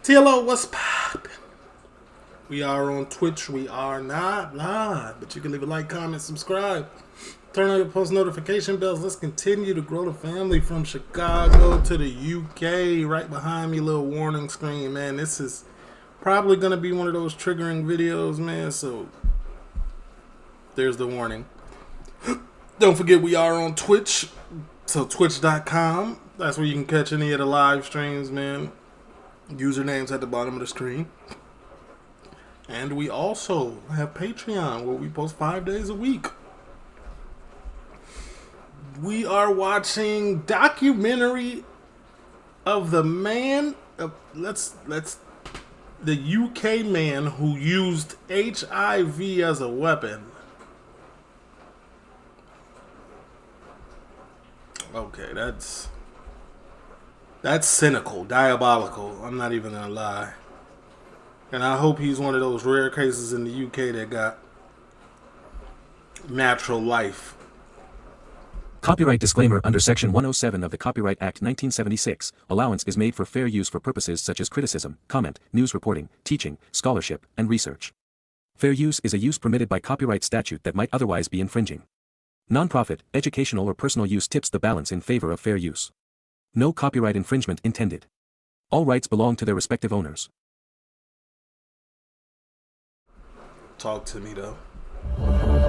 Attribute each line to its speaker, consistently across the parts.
Speaker 1: TLO, what's poppin'? We are on Twitch. We are not live, but you can leave a like, comment, subscribe. Turn on your post notification bells. Let's continue to grow the family from Chicago to the UK. Right behind me, little warning screen, man. This is probably going to be one of those triggering videos, man. So there's the warning. Don't forget we are on Twitch. So twitch.com. That's where you can catch any of the live streams, man. Usernames at the bottom of the screen. And we also have Patreon where we post 5 days a week. We are watching documentary of the man the UK man who used HIV as a weapon. Okay, that's cynical, diabolical. I'm not even gonna lie. And I hope he's one of those rare cases in the UK that got natural life.
Speaker 2: Copyright disclaimer. Under Section 107 of the Copyright Act 1976, allowance is made for fair use for purposes such as criticism, comment, news reporting, teaching, scholarship, and research. Fair use is a use permitted by copyright statute that might otherwise be infringing. Non-profit, educational or personal use tips the balance in favor of fair use. No copyright infringement intended. All rights belong to their respective owners.
Speaker 1: Talk to me, though.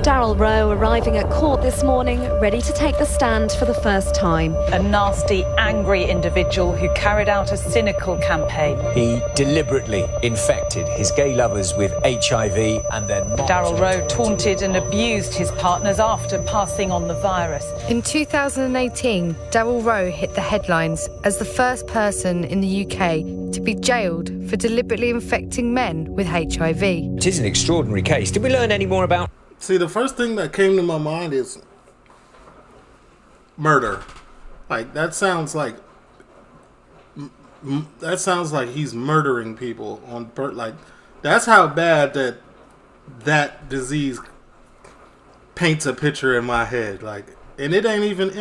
Speaker 3: Daryl Row arriving at court this morning, ready to take the stand for the first time.
Speaker 4: A nasty, angry individual who carried out a cynical campaign.
Speaker 5: He deliberately infected his gay lovers with HIV and then...
Speaker 4: Daryl Row taunted and abused his partners after passing on the virus.
Speaker 6: In 2018, Daryl Row hit the headlines as the first person in the UK to be jailed for deliberately infecting men with HIV.
Speaker 5: It is an extraordinary case. Did we learn any more about...
Speaker 1: See, the first thing that came to my mind is murder. Like, that sounds like he's murdering people on like, that's how bad that disease paints a picture in my head. Like, and it ain't even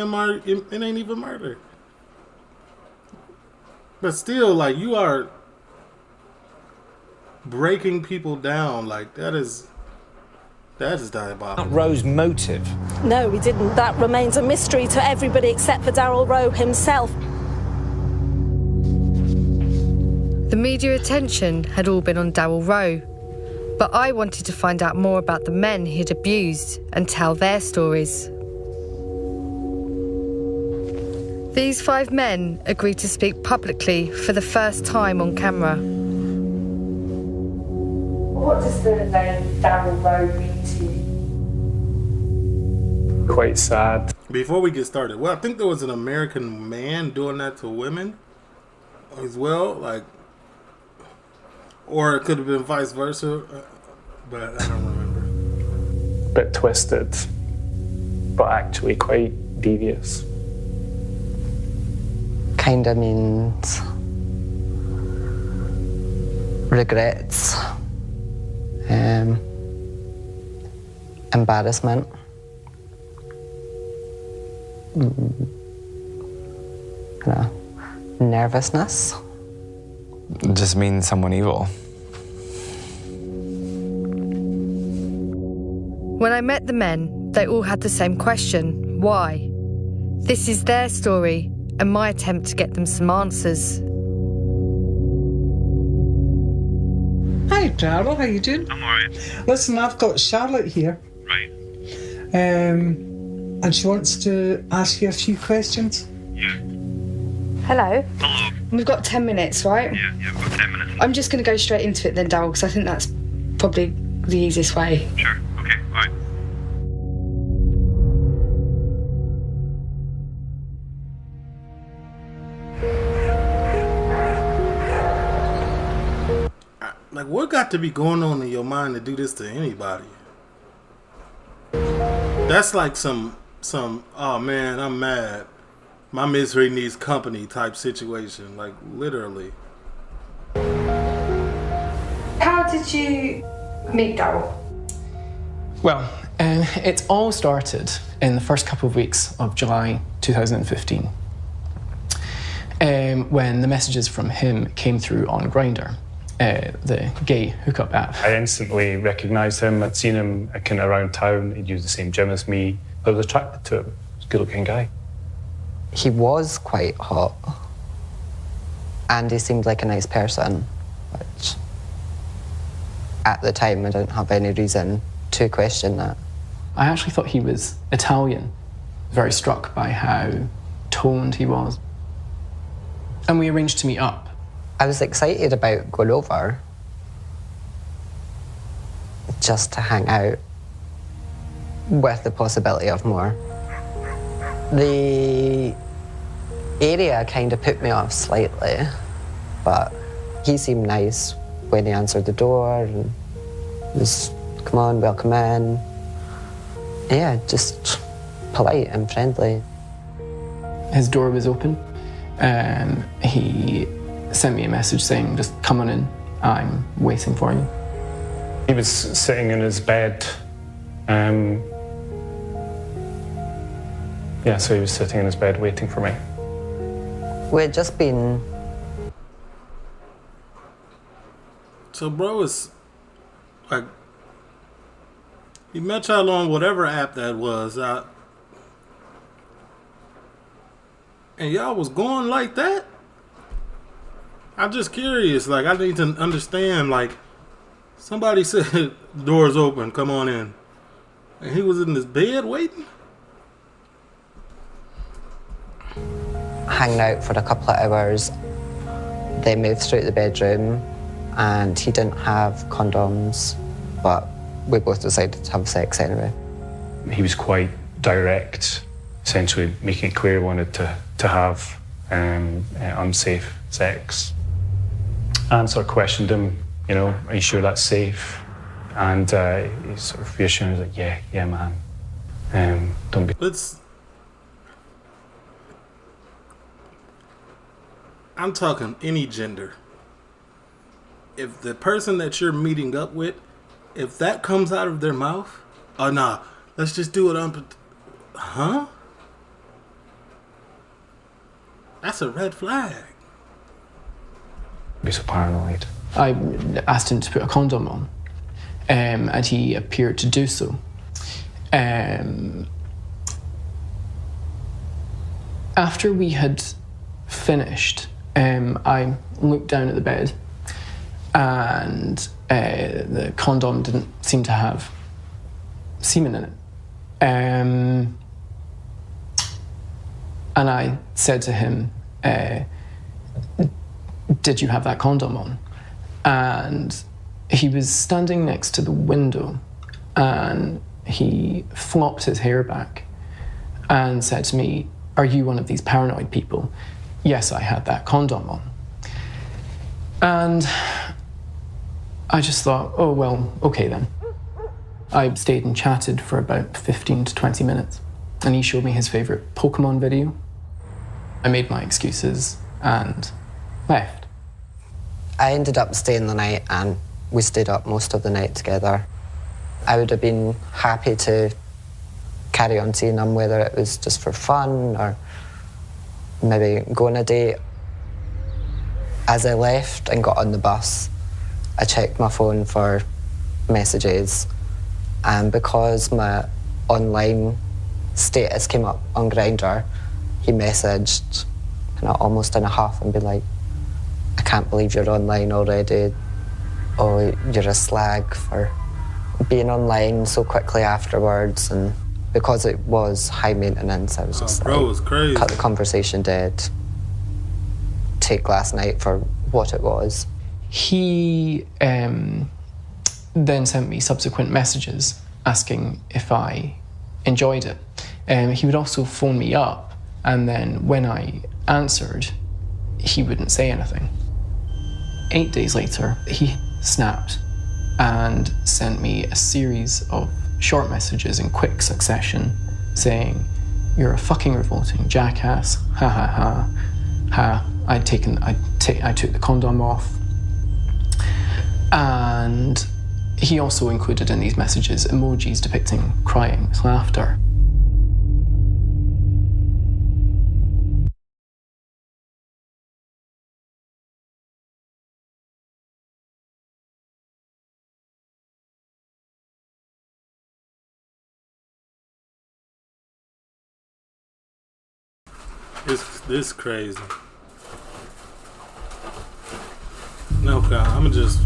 Speaker 1: murder. But still, like, you are breaking people down. Like, that is diabolical.
Speaker 5: Row's motive?
Speaker 7: No, we didn't. That remains a mystery to everybody except for Daryl Row himself.
Speaker 6: The media attention had all been on Daryl Row, but I wanted to find out more about the men he'd abused and tell their stories. These 5 men agreed to speak publicly for the first time on camera.
Speaker 8: What does the name Daryl Row mean to you?
Speaker 9: Quite sad.
Speaker 1: Before we get started, well, I think there was an American man doing that to women as well, like, or it could have been vice versa, but I don't remember.
Speaker 9: Bit twisted, but actually quite devious.
Speaker 10: Kinda means regrets. Embarrassment. Nervousness.
Speaker 11: It just means someone evil.
Speaker 6: When I met the men, they all had the same question: why? This is their story, and my attempt to get them some answers.
Speaker 12: Hi, Daryl. How you doing?
Speaker 13: I'm alright.
Speaker 12: Listen, I've got Charlotte here.
Speaker 13: Right.
Speaker 12: And she wants to ask you a few questions.
Speaker 13: Yeah.
Speaker 8: Hello.
Speaker 13: Hello.
Speaker 8: We've got 10 minutes, right?
Speaker 13: Yeah, I've got 10 minutes.
Speaker 8: I'm just going to go straight into it then, Daryl, because I think that's probably the easiest way.
Speaker 13: Sure. Okay, bye.
Speaker 1: Like, what got to be going on in your mind to do this to anybody? That's like some oh man, I'm mad, my misery needs company type situation. Like, literally.
Speaker 8: How did you meet Daryl?
Speaker 14: Well, it all started in the first couple of weeks of July 2015. when the messages from him came through on Grindr, the gay hookup app.
Speaker 9: I instantly recognised him. I'd seen him kind of around town. He'd used the same gym as me. I was attracted to him. He's a good-looking guy.
Speaker 10: He was quite hot. And he seemed like a nice person, which at the time I didn't have any reason to question that.
Speaker 14: I actually thought he was Italian. Very struck by how toned he was. And we arranged to meet up.
Speaker 10: I was excited about going over just to hang out with the possibility of more. The area kind of put me off slightly, but he seemed nice when he answered the door and was, come on, welcome in. Yeah, just polite and friendly.
Speaker 14: His door was open. He sent me a message saying, just come on in, I'm waiting for you.
Speaker 9: He was sitting in his bed. Yeah, so he was sitting in his bed waiting for me.
Speaker 10: We had just been...
Speaker 1: So bro is like, he met y'all on whatever app that was, and y'all was going like that? I'm just curious, like, I need to understand, like, somebody said, the door's open, come on in. And he was in his bed waiting?
Speaker 10: Hanging out for a couple of hours. They moved through to the bedroom and he didn't have condoms, but we both decided to have sex anyway.
Speaker 9: He was quite direct, essentially making it clear he wanted to have unsafe sex. And sort of questioned him, you know, are you sure that's safe? And he sort of reassured me, like, yeah, man. Don't be...
Speaker 1: I'm talking any gender. If the person that you're meeting up with, if that comes out of their mouth, oh nah, let's just do it on... Huh? That's a red flag.
Speaker 9: Be so paranoid.
Speaker 14: I asked him to put a condom on, and he appeared to do so. After we had finished, I looked down at the bed, and the condom didn't seem to have semen in it. And I said to him, did you have that condom on? And he was standing next to the window and he flopped his hair back and said to me, are you one of these paranoid people? Yes, I had that condom on. And I just thought, oh, well, okay then. I stayed and chatted for about 15 to 20 minutes and he showed me his favorite Pokemon video. I made my excuses and left.
Speaker 10: I ended up staying the night and we stayed up most of the night together. I would have been happy to carry on seeing him, whether it was just for fun or maybe go on a date. As I left and got on the bus, I checked my phone for messages, and because my online status came up on Grindr, he messaged kind of almost in a huff and be like, I can't believe you're online already. Oh, you're a slag for being online so quickly afterwards. And because it was high maintenance, I was just
Speaker 1: bro, it was crazy.
Speaker 10: Cut the conversation dead. Take last night for what it was.
Speaker 14: He then sent me subsequent messages asking if I enjoyed it. He would also phone me up, and then when I answered, he wouldn't say anything. 8 days later, he snapped and sent me a series of short messages in quick succession saying, you're a fucking revolting jackass, ha ha ha, ha, I took the condom off. And he also included in these messages emojis depicting crying with laughter.
Speaker 1: This crazy. Okay, I'ma just.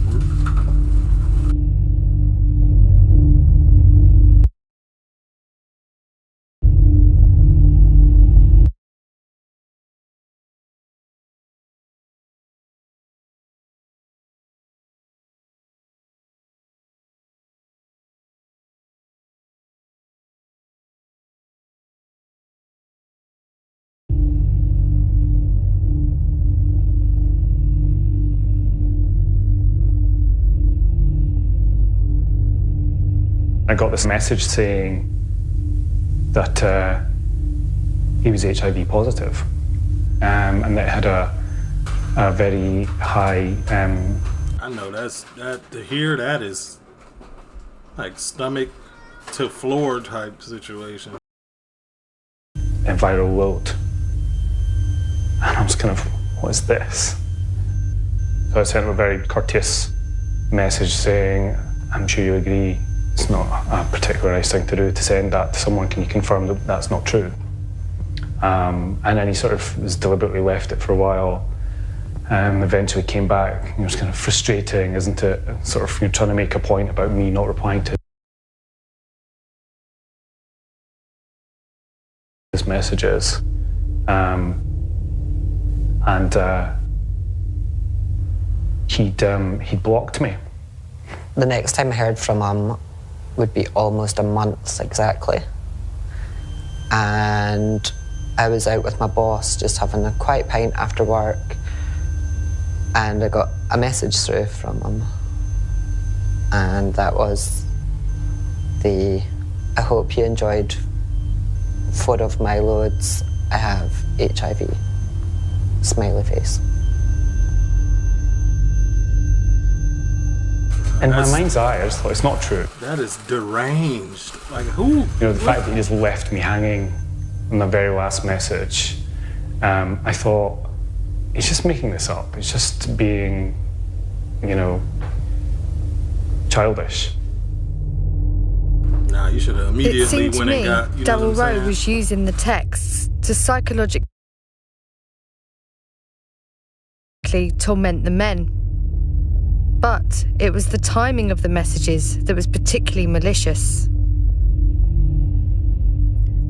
Speaker 9: I got this message saying that he was HIV positive, and that it had a very high.
Speaker 1: I know that to hear that is like stomach to floor type situation.
Speaker 9: Viral load, and I was kind of, what is this? So I sent him a very courteous message saying, "I'm sure you agree. It's not a particularly nice thing to do to send that to someone. Can you confirm that that's not true?" And then he sort of was deliberately left it for a while. Eventually came back. It was kind of frustrating, isn't it? Sort of, you're trying to make a point about me not replying to his messages. He'd blocked me.
Speaker 10: The next time I heard from him would be almost a month exactly. And I was out with my boss just having a quiet pint after work, and I got a message through from him. And that was "I hope you enjoyed 4 of my loads. I have HIV. Smiley face."
Speaker 9: In my mind's eye, I just thought, it's not true.
Speaker 1: That is deranged. Like, who?
Speaker 9: You know, the fact that he just left me hanging on the very last message, I thought, he's just making this up. He's just being, childish.
Speaker 1: Nah, you should have immediately
Speaker 6: It seemed to
Speaker 1: went
Speaker 6: me
Speaker 1: and got.
Speaker 6: Daryl Row was using the texts to psychologically torment the men. But it was the timing of the messages that was particularly malicious.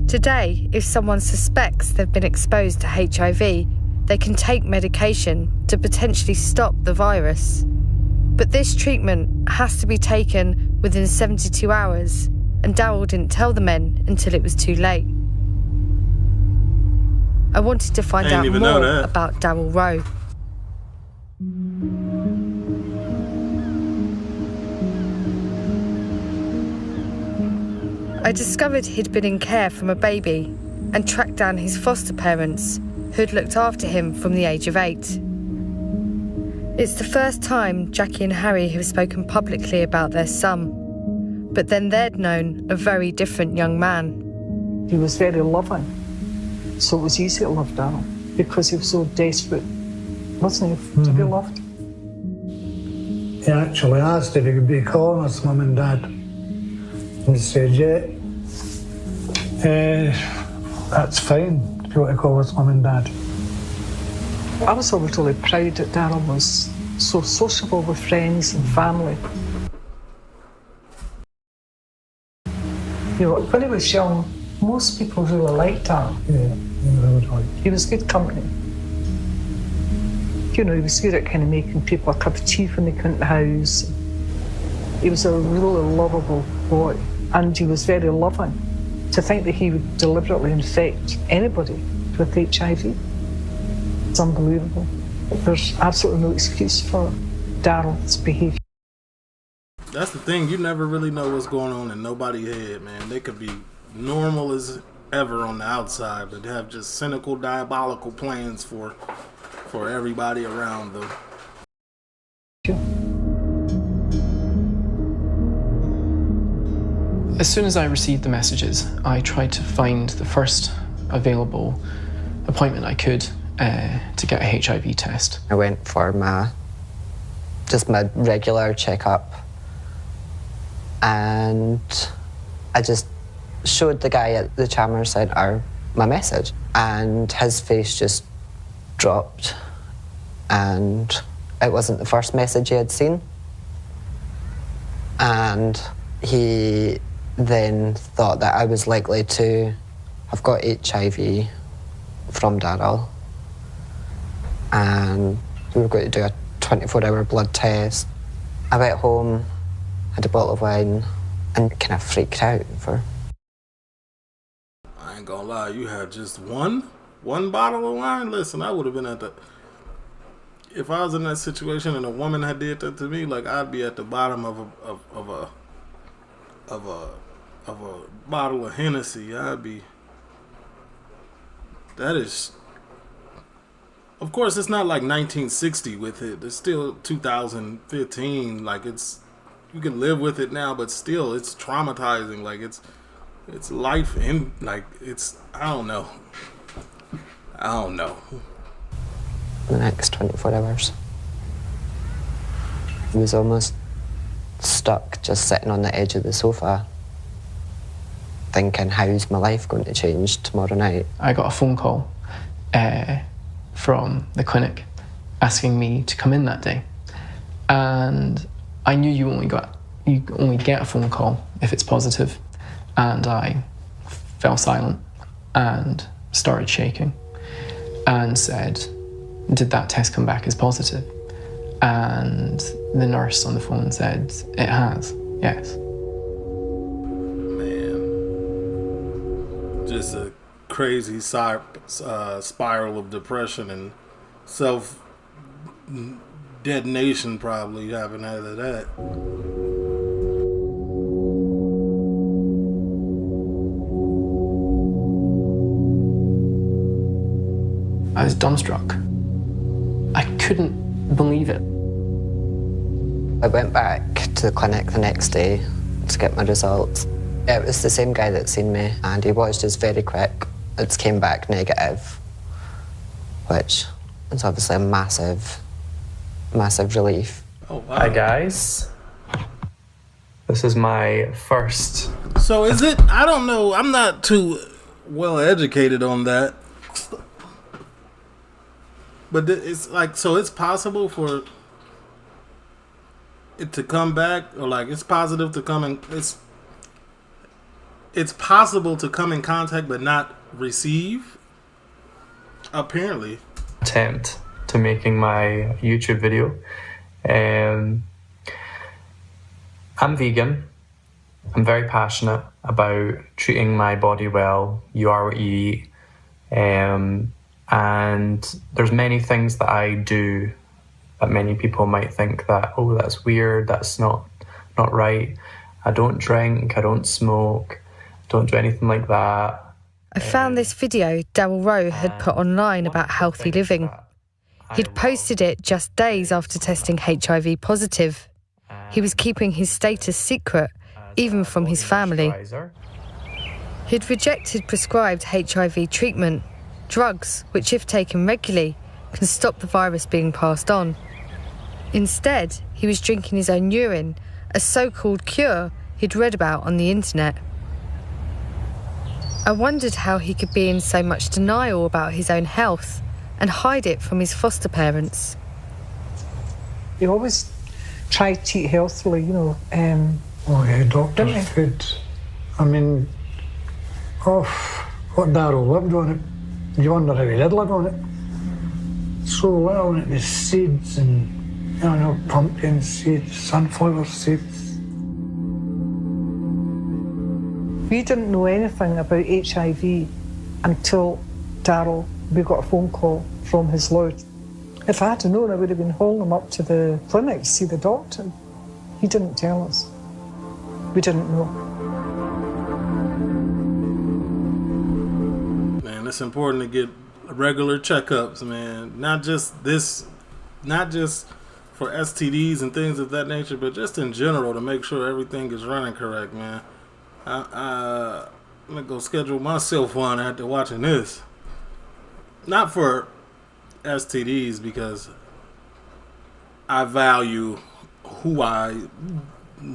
Speaker 6: Today, if someone suspects they've been exposed to HIV, they can take medication to potentially stop the virus. But this treatment has to be taken within 72 hours, and Daryl didn't tell the men until it was too late. I wanted to find out more about Daryl Row. I discovered he'd been in care from a baby and tracked down his foster parents, who'd looked after him from the age of 8. It's the first time Jackie and Harry have spoken publicly about their son, but then they'd known a very different young man.
Speaker 12: He was very loving, so it was easy to love Daryl because he was so desperate, wasn't he, to be loved?
Speaker 15: He actually asked if he could be calling us mum and dad. And he said, yeah, that's fine if you want to call us mum and dad.
Speaker 12: I was always really proud that Daryl was so sociable with friends and family. When he was young, most people really liked Daryl.
Speaker 15: Yeah,
Speaker 12: he was good company. He was good at kind of making people a cup of tea when they come to the house. He was a really lovable boy, and he was very loving. To think that he would deliberately infect anybody with HIV, it's unbelievable. There's absolutely no excuse for Daryl's behaviour.
Speaker 1: That's the thing, you never really know what's going on in nobody's head, man. They could be normal as ever on the outside, but they have just cynical, diabolical plans for everybody around them.
Speaker 14: As soon as I received the messages, I tried to find the first available appointment I could to get a HIV test.
Speaker 10: I went for my regular checkup, and I just showed the guy at the Chalmers Centre my message. And his face just dropped, and it wasn't the first message he had seen. And he then thought that I was likely to have got HIV from Daryl, and we were going to do a 24-hour blood test. I went home, had a bottle of wine, and kind of freaked out for...
Speaker 1: I ain't gonna lie, you had just one bottle of wine? Listen, I would have been at the... If I was in that situation and a woman had did that to me, like, I'd be at the bottom of a bottle of Hennessy. I'd be... That is... Of course, it's not like 1960 with it. It's still 2015. Like, it's... You can live with it now, but still, it's traumatizing. Like, it's life in... Like, it's... I don't know.
Speaker 10: The next 24 hours. I was almost stuck just sitting on the edge of the sofa thinking, how's my life going to change tomorrow night?
Speaker 14: I got a phone call from the clinic asking me to come in that day. And I knew you only get a phone call if it's positive. And I fell silent and started shaking and said, did that test come back as positive? And the nurse on the phone said, it has, yes.
Speaker 1: Man. Just a crazy spiral of depression and self-detonation probably having out of that.
Speaker 14: I was dumbstruck. I couldn't believe it.
Speaker 10: I went back to the clinic the next day to get my results. It was the same guy that seen me, and he was just very quick. It came back negative, which is obviously a massive relief.
Speaker 1: Oh, wow.
Speaker 16: Hi, guys. This is my first...
Speaker 1: So is it... I don't know. I'm not too well educated on that. But it's like, so it's possible for it to come back, or like it's positive to come in, it's possible to come in contact but not receive, apparently.
Speaker 16: Attempt to making my YouTube video. I'm vegan. I'm very passionate about treating my body well. You are what you eat. And there's many things that I do that many people might think that, oh, that's weird, that's not right. I don't drink, I don't smoke, don't do anything like that.
Speaker 6: I found this video Daryl Row had put online about healthy living. He'd posted it just days after testing HIV positive. He was keeping his status secret, even from his family. He'd rejected prescribed HIV treatment, drugs which, if taken regularly, can stop the virus being passed on. Instead, he was drinking his own urine, a so-called cure he'd read about on the internet. I wondered how he could be in so much denial about his own health and hide it from his foster parents.
Speaker 12: He always tried to eat healthily, you know.
Speaker 15: Oh yeah, doctor's food. I mean, what Daryl lived on it. You wonder how he did live on it. So little, and it was seeds and, pumpkin seeds, sunflower seeds.
Speaker 12: We didn't know anything about HIV until we got a phone call from his lord. If I had known, I would have been hauling him up to the clinic to see the doctor. He didn't tell us. We didn't know.
Speaker 1: It's important to get regular checkups, man. Not just for STDs and things of that nature, but just in general to make sure everything is running correct, man. I'm gonna go schedule myself one after watching this. Not for STDs, because I value who I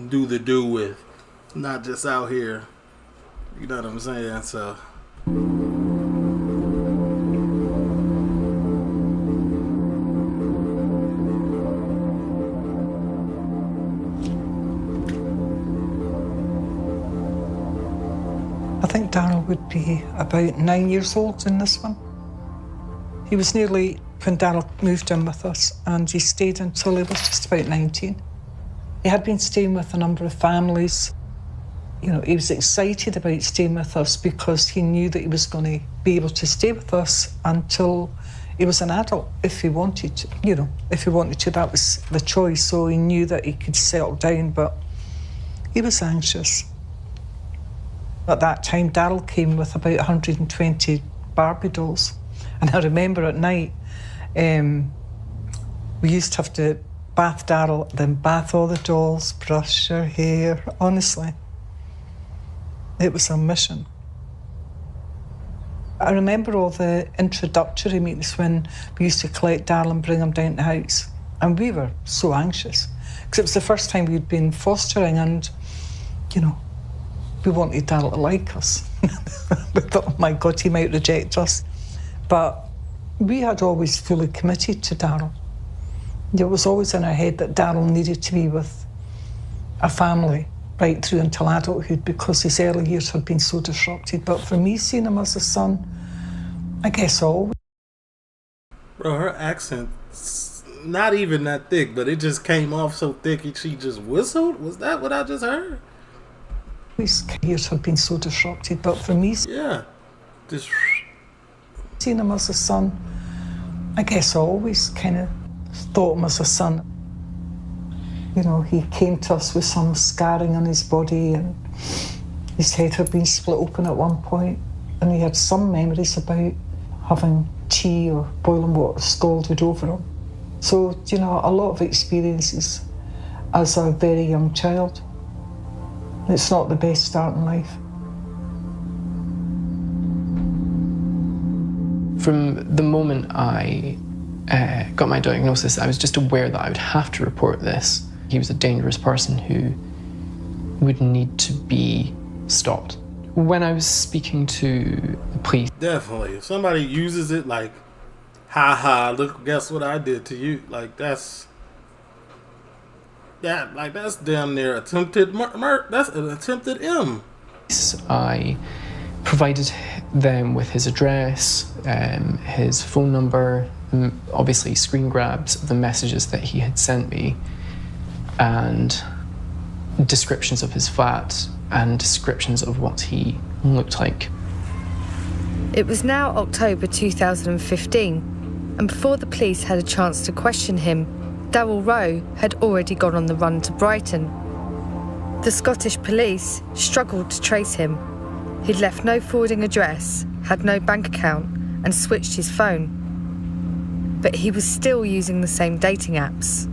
Speaker 1: do with, not just out here. You know what I'm saying? So
Speaker 12: think Daryl would be about 9 years old in this one. He was nearly when Daryl moved in with us, and he stayed until he was just about 19. He had been staying with a number of families. You know, he was excited about staying with us because he knew that he was going to be able to stay with us until he was an adult, if he wanted to. You know, if he wanted to, that was the choice. So he knew that he could settle down, but he was anxious. At that time, Daryl came with about 120 Barbie dolls. And I remember at night, we used to have to bath Daryl, then bath all the dolls, brush her hair. Honestly, it was a mission. I remember all the introductory meetings when we used to collect Daryl and bring him down to the house. And we were so anxious, because it was the first time we'd been fostering, and, you know, we wanted Daryl to like us. We thought, oh my God, he might reject us. But we had always fully committed to Daryl. It was always in our head that Daryl needed to be with a family right through until adulthood, because his early years had been so disrupted. But for me, seeing him as a son, I guess always.
Speaker 1: Bro, her accent's not even that thick, but it just came off so thick she just whistled? Was that what I just heard?
Speaker 12: His years had been so disrupted, but for me,
Speaker 1: yeah, just
Speaker 12: seeing him as a son, I guess I always kind of thought him as a son. You know, he came to us with some scarring on his body, and his head had been split open at one point, and he had some memories about having tea or boiling water scalded over him. So, you know, a lot of experiences as a very young child. It's not the best start in life.
Speaker 14: From the moment I got my diagnosis, I was just aware that I would have to report this. He was a dangerous person who would need to be stopped. When I was speaking to the police...
Speaker 1: Definitely. If somebody uses it like, ha, look, guess what I did to you? Like, that's damn near attempted murder. That's an attempted M.
Speaker 14: I provided them with his address, his phone number, obviously screen grabs of the messages that he had sent me, and descriptions of his flat and descriptions of what he looked like.
Speaker 6: It was now October 2015, and before the police had a chance to question him, Daryl Row had already gone on the run to Brighton. The Scottish police struggled to trace him. He'd left no forwarding address, had no bank account, and switched his phone. But he was still using the same dating apps.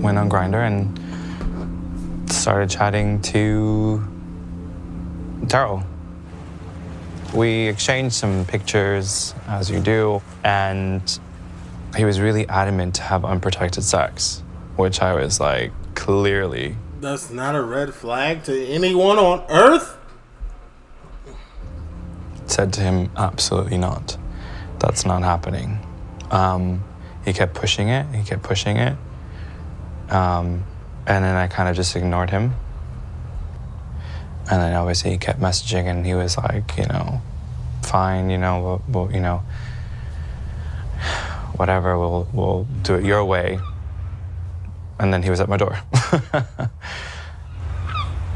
Speaker 11: Went on Grindr and started chatting to Daryl. We exchanged some pictures, as you do, and he was really adamant to have unprotected sex, which I was like, clearly.
Speaker 1: That's not a red flag to anyone on earth?
Speaker 11: Said to him, absolutely not. That's not happening. He kept pushing it, and then I kind of just ignored him. And then obviously he kept messaging, and he was like, you know, fine, you know, we'll you know, whatever, we'll do it your way. And then he was at my door.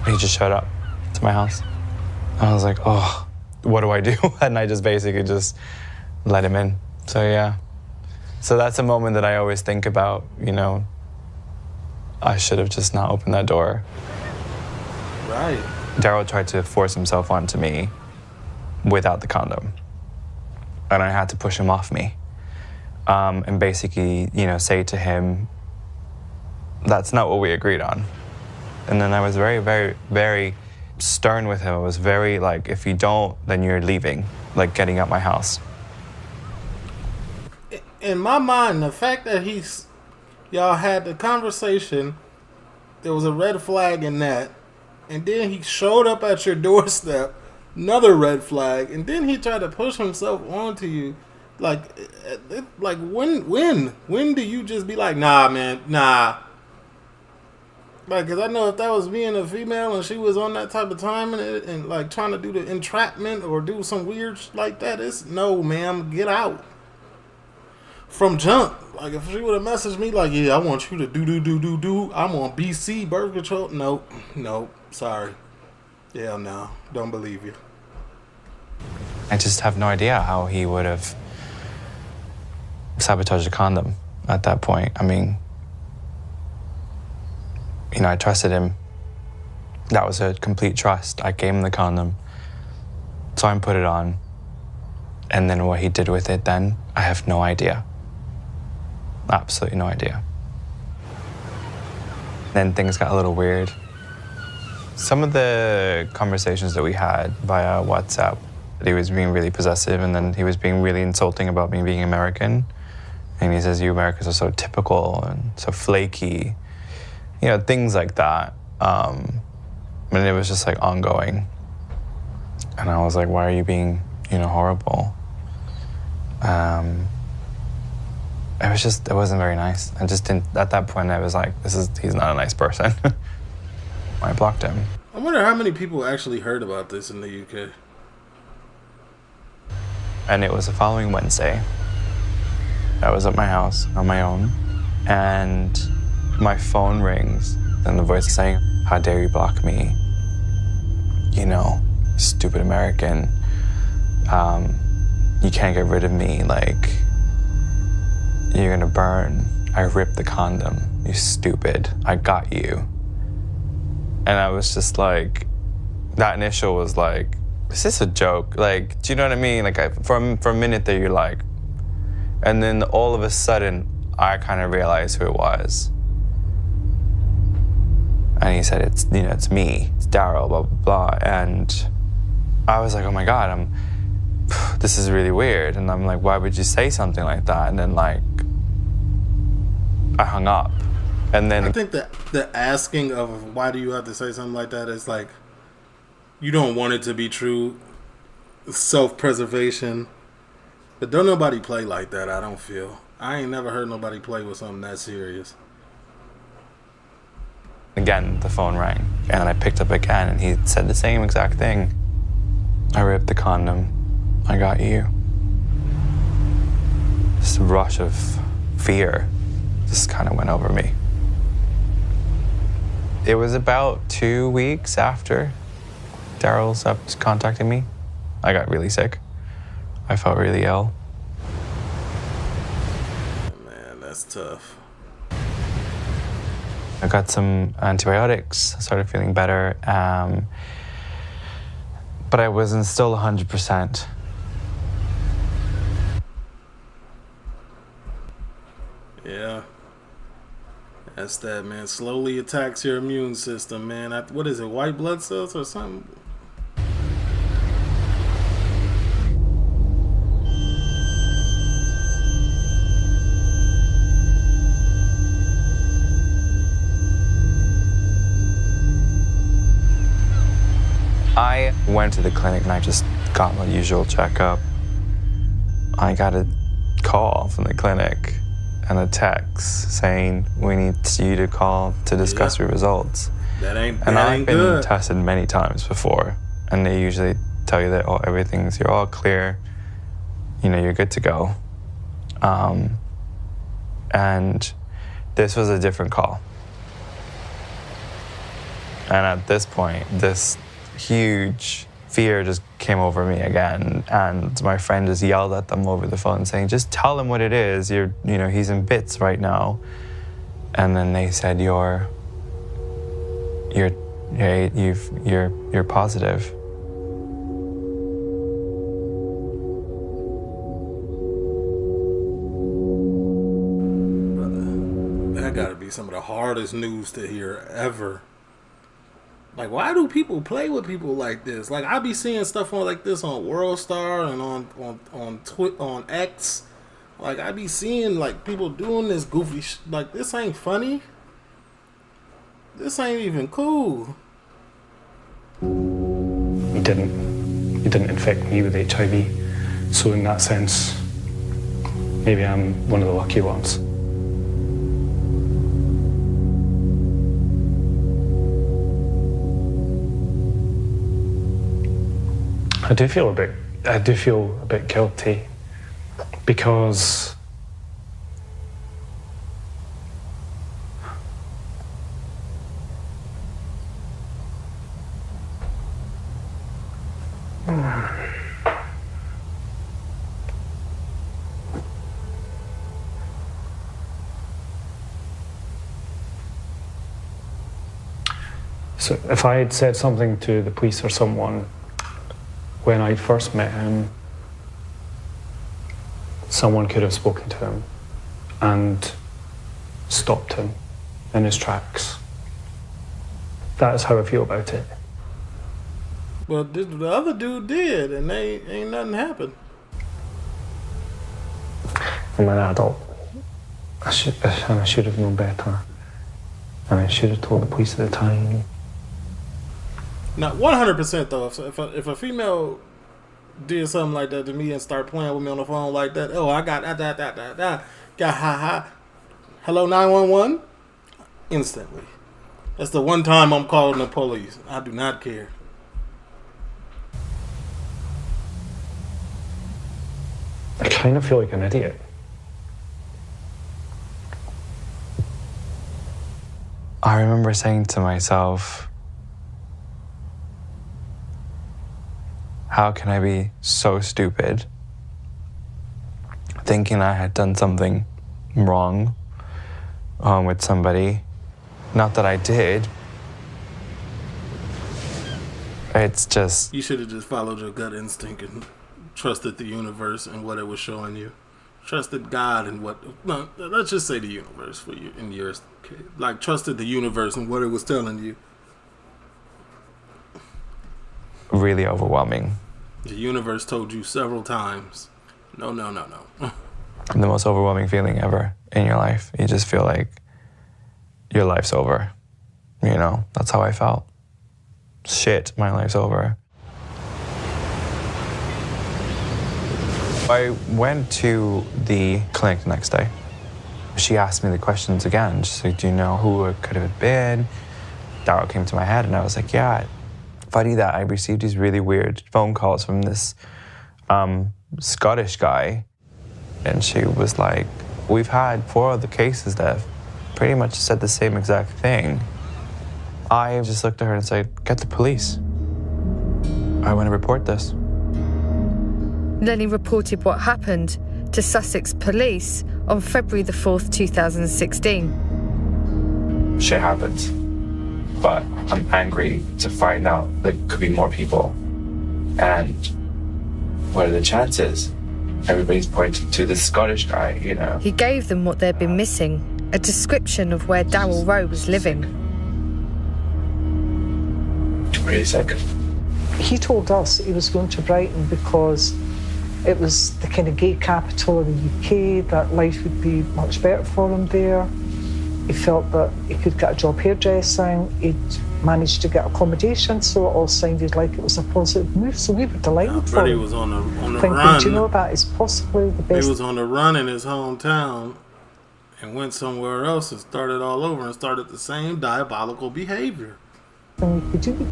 Speaker 11: He just showed up to my house. I was like, oh, what do I do? And I just basically just let him in. So yeah. So that's a moment that I always think about, you know, I should have just not opened that door.
Speaker 1: Right.
Speaker 11: Daryl tried to force himself onto me without the condom. And I had to push him off me. And basically, you know, say to him, that's not what we agreed on. And then I was very, very, very stern with him. I was very like, if you don't, then you're leaving, like getting out my house.
Speaker 1: In my mind, the fact that y'all had the conversation, there was a red flag in that, and then he showed up at your doorstep, another red flag, and then he tried to push himself onto you. Like when do you just be like, nah, man, nah. Like, cause I know if that was me and a female and she was on that type of time and like trying to do the entrapment or do some weird like that, it's no, ma'am, get out. From jump. Like, if she would have messaged me like, yeah, I want you to do, I'm on BC, birth control. Nope, sorry. Yeah, no, don't believe you.
Speaker 11: I just have no idea how he would have sabotaged a condom at that point. I mean, you know, I trusted him. That was a complete trust. I gave him the condom, saw him put it on, and then what he did with it then, I have no idea. Absolutely no idea. Then things got a little weird. Some of the conversations that we had via WhatsApp, he was being really possessive, and then he was being really insulting about me being American. And he says, you Americans are so typical and so flaky. You know, things like that. And it was just like ongoing. And I was like, why are you being, you know, horrible? It wasn't very nice. I just didn't, at that point I was like, he's not a nice person. I blocked him.
Speaker 1: I wonder how many people actually heard about this in the UK.
Speaker 11: And it was the following Wednesday. I was at my house on my own, and my phone rings, and the voice is saying, how dare you block me? You know, stupid American. You can't get rid of me, like, you're gonna burn. I ripped the condom, you stupid. I got you. And I was just like, that initial was like, is this a joke? Like, do you know what I mean? Like, for a minute there, you're like, and then all of a sudden, I kind of realized who it was. And he said, it's me, it's Daryl, blah, blah, blah. And I was like, oh my God, this is really weird. And I'm like, why would you say something like that? And then, like, I hung up. And then
Speaker 1: I think that the asking of why do you have to say something like that is like, you don't want it to be true. Self-preservation. But don't nobody play like that, I don't feel. I ain't never heard nobody play with something that serious.
Speaker 11: Again, the phone rang, and I picked up again, and he said the same exact thing. I ripped the condom. I got you. This rush of fear just kind of went over me. It was about 2 weeks after Daryl stopped contacting me. I got really sick. I felt really ill.
Speaker 1: Man, that's tough.
Speaker 11: I got some antibiotics, started feeling better, but I wasn't still 100%.
Speaker 1: Yeah. That's that, man. Slowly attacks your immune system, man. What is it, white blood cells or something?
Speaker 11: I went to the clinic and I just got my usual checkup. I got a call from the clinic and a text saying, we need you to call to discuss your results. And I've been tested many times before, and they usually tell you that you're all clear, you know, you're good to go. And this was a different call. And at this point, this huge fear just came over me again, and my friend just yelled at them over the phone saying, just tell him what it is, he's in bits right now. And then they said, you're positive.
Speaker 1: That gotta be some of the hardest news to hear ever. Like, why do people play with people like this? Like, I be seeing stuff like this on WorldStar and on X. Like, I be seeing like people doing this goofy like, this ain't funny. This ain't even cool.
Speaker 9: He didn't infect me with HIV. So in that sense, maybe I'm one of the lucky ones. I do feel a bit guilty because so if I had said something to the police or someone when I first met him, someone could have spoken to him and stopped him in his tracks. That is how I feel about it.
Speaker 1: Well, the other dude did, and ain't nothing happened.
Speaker 9: I'm an adult. I should have known better. And I should have told the police at the time.
Speaker 1: Now, 100% though, if a female did something like that to me and start playing with me on the phone like that, oh, I got hello 911, instantly. That's the one time I'm calling the police. I do not care.
Speaker 9: I kind of feel like an idiot.
Speaker 11: I remember saying to myself, how can I be so stupid? Thinking I had done something wrong with somebody. Not that I did. It's just...
Speaker 1: You should have just followed your gut instinct and trusted the universe and what it was showing you. Trusted God and what... No, let's just say the universe for you in yours. Okay. Like, trusted the universe and what it was telling you.
Speaker 11: Really overwhelming.
Speaker 1: The universe told you several times, no.
Speaker 11: The most overwhelming feeling ever in your life. You just feel like your life's over. You know, that's how I felt. Shit, my life's over. I went to the clinic the next day. She asked me the questions again. She's like, do you know who it could have been? Daryl came to my head and I was like, yeah. Funny that I received these really weird phone calls from this Scottish guy. And she was like, we've had 4 other cases that have pretty much said the same exact thing. I just looked at her and said, get the police. I want to report this.
Speaker 6: Lenny reported what happened to Sussex police on February the 4th, 2016.
Speaker 11: Shit happens. But I'm angry to find out there could be more people. And what are the chances? Everybody's pointing to the Scottish guy, you know.
Speaker 6: He gave them what they'd been missing, a description of where Daryl Row was living.
Speaker 11: Really sick.
Speaker 12: He told us he was going to Brighton because it was the kind of gay capital of the UK, that life would be much better for him there. He felt that he could get a job hairdressing, he'd managed to get accommodation, so it all sounded like it was a positive move, so we were delighted for him.
Speaker 1: He was on the
Speaker 12: thinking,
Speaker 1: run.
Speaker 12: do you know, that is possibly the best.
Speaker 1: He was on the run in his hometown and went somewhere else and started all over and started the same diabolical behavior.
Speaker 12: And we could do.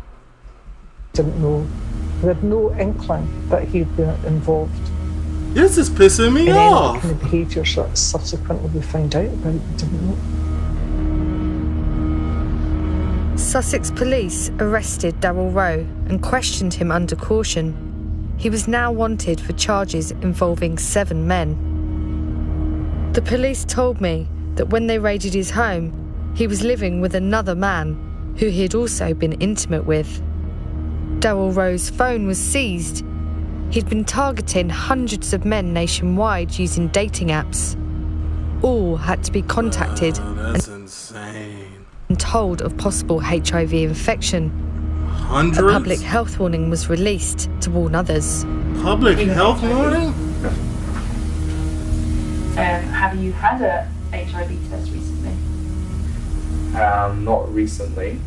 Speaker 12: Didn't know. We had no inkling that he'd been involved.
Speaker 1: This is pissing me off.
Speaker 12: Any kind of behaviour that subsequently we found out about, we didn't know.
Speaker 6: Sussex police arrested Daryl Row and questioned him under caution. He was now wanted for charges involving 7 men. The police told me that when they raided his home, he was living with another man who he had also been intimate with. Daryl Row's phone was seized. He'd been targeting hundreds of men nationwide using dating apps. All had to be contacted
Speaker 1: That's insane.
Speaker 6: and told of possible HIV infection.
Speaker 1: Hundreds?
Speaker 6: A public health warning was released to warn others.
Speaker 1: Public health warning?
Speaker 17: Have you had a HIV test recently?
Speaker 16: Not recently,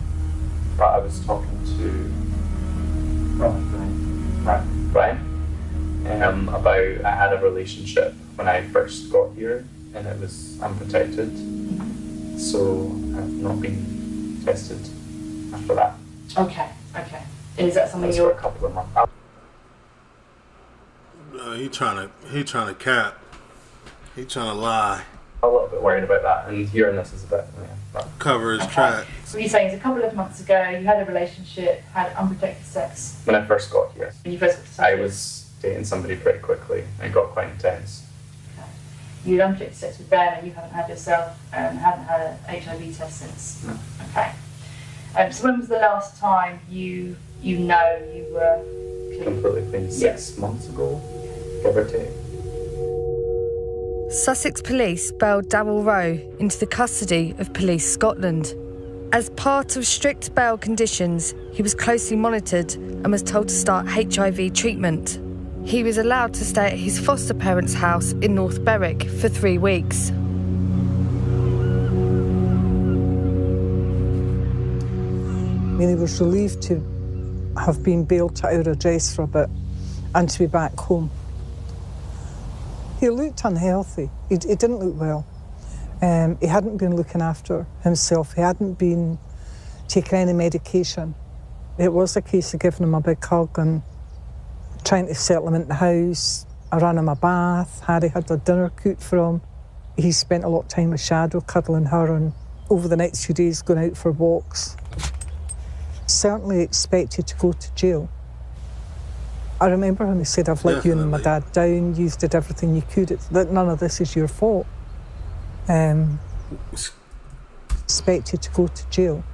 Speaker 16: but I was talking to Brian about I had a relationship when I first got here and it was unprotected, so I've not been tested after that.
Speaker 17: Okay. Is that something
Speaker 16: That's
Speaker 17: you're...
Speaker 16: for a couple of months.
Speaker 1: He trying to cap. He trying to lie.
Speaker 16: A little bit worried about that, and hearing this is a bit,
Speaker 1: Cover his track.
Speaker 17: So you're saying a couple of months ago you had a relationship, had unprotected sex.
Speaker 16: When I first got here,
Speaker 17: When you first got to
Speaker 16: I was dating somebody pretty quickly and got quite intense.
Speaker 17: You had unprotected sex with Ben, and you haven't had yourself, haven't had an HIV test since.
Speaker 16: No.
Speaker 17: Okay. So when was the last time you were
Speaker 16: Completely clean. 6 months ago, give or take.
Speaker 6: Sussex Police bailed Daryl Row into the custody of Police Scotland. As part of strict bail conditions, he was closely monitored and was told to start HIV treatment. He was allowed to stay at his foster parents' house in North Berwick for 3 weeks.
Speaker 12: I mean, he was relieved to have been bailed to our address for a bit and to be back home. He looked unhealthy. He didn't look well. He hadn't been looking after himself. He hadn't been taking any medication. It was a case of giving him a big hug and trying to settle him into the house. I ran him a bath. Harry had a dinner cooked for him. He spent a lot of time with Shadow, cuddling her, and over the next few days going out for walks. Certainly expected to go to jail. I remember when he said, I've let you and my dad down, you did everything you could, none of this is your fault. Expected to go to jail.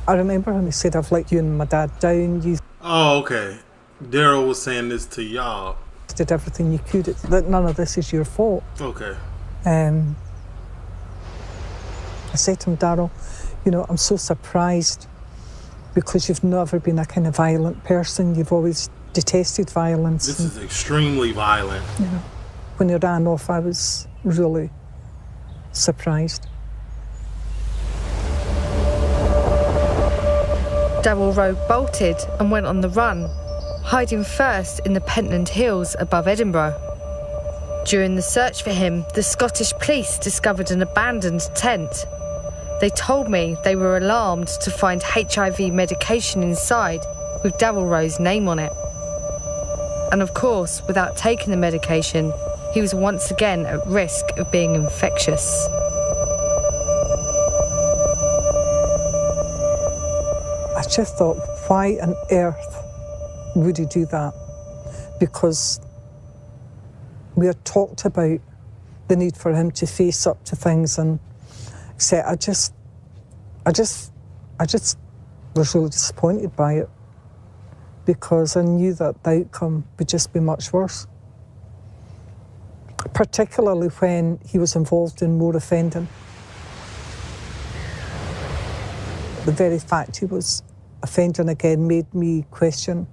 Speaker 12: I remember when he said, I've let you and my dad down, you...
Speaker 1: Oh, okay. Daryl was saying this to y'all.
Speaker 12: Did everything you could, none of this is your fault.
Speaker 1: Okay.
Speaker 12: I said to him, Daryl, you know, I'm so surprised because you've never been a kind of violent person. You've always detested violence.
Speaker 1: This is extremely violent.
Speaker 12: You know, when he ran off, I was really surprised.
Speaker 6: Daryl Row bolted and went on the run, hiding first in the Pentland Hills above Edinburgh. During the search for him, the Scottish police discovered an abandoned tent. They told me they were alarmed to find HIV medication inside with Daryl Row's name on it. And of course, without taking the medication, he was once again at risk of being infectious.
Speaker 12: I just thought, why on earth would he do that? Because we had talked about the need for him to face up to things, and I just was really disappointed by it because I knew that the outcome would just be much worse. Particularly when he was involved in more offending. The very fact he was offending again made me question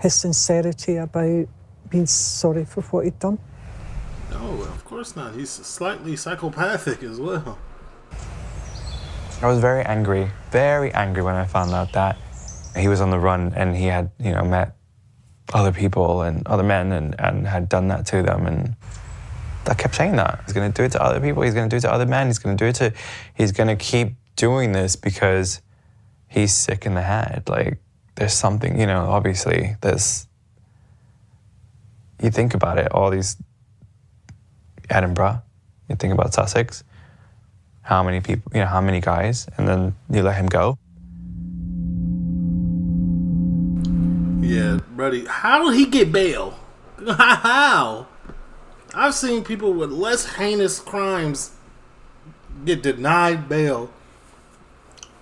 Speaker 12: his sincerity about being sorry for what he'd done.
Speaker 1: No, of course not. He's slightly psychopathic as well.
Speaker 11: I was very angry when I found out that he was on the run and he had, you know, met other people and other men and had done that to them. And I kept saying that. He's going to do it to other people. He's going to do it to other men. He's going to keep doing this because he's sick in the head. Like, there's something, you know, obviously you think about it, all these, Edinburgh, you think about Sussex, how many people, you know, how many guys, and then you let him go.
Speaker 1: Yeah, buddy. How did he get bail? How? I've seen people with less heinous crimes get denied bail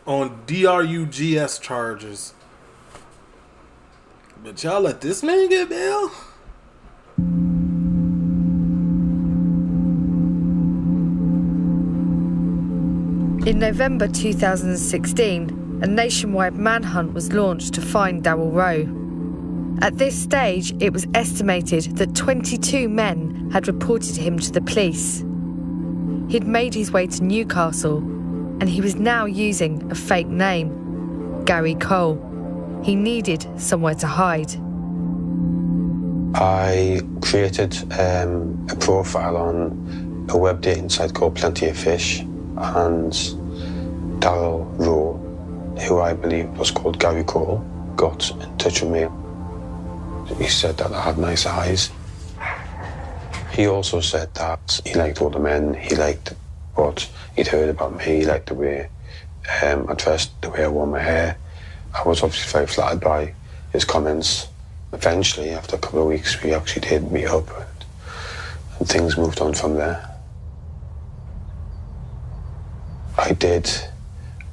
Speaker 1: on DRUGS charges. But y'all let this man get bail?
Speaker 6: In November 2016, a nationwide manhunt was launched to find Daryl Row. At this stage, it was estimated that 22 men had reported him to the police. He'd made his way to Newcastle, and he was now using a fake name, Gary Cole. He needed somewhere to hide.
Speaker 18: I created a profile on a web dating site called Plenty of Fish, and Daryl Row, who I believe was called Gary Cole, got in touch with me. He said that I had nice eyes. He also said that he liked older men. He liked what he'd heard about me. He liked the way I dressed, the way I wore my hair. I was obviously very flattered by his comments. Eventually, after a couple of weeks, we actually did meet up, and things moved on from there. I did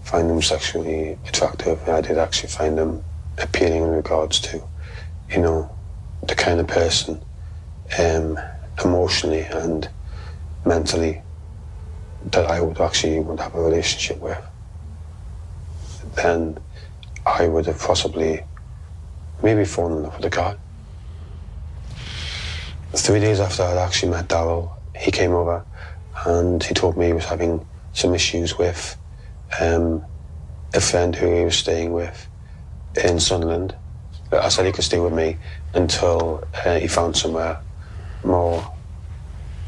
Speaker 18: find them sexually attractive. I did actually find them appealing in regards to, you know, the kind of person, emotionally and mentally, that I would actually want to have a relationship with. Then I would have possibly maybe fallen in love with a guy. 3 days after I'd actually met Daryl, he came over and he told me he was having some issues with a friend who he was staying with in Sunderland. I said he could stay with me until he found somewhere more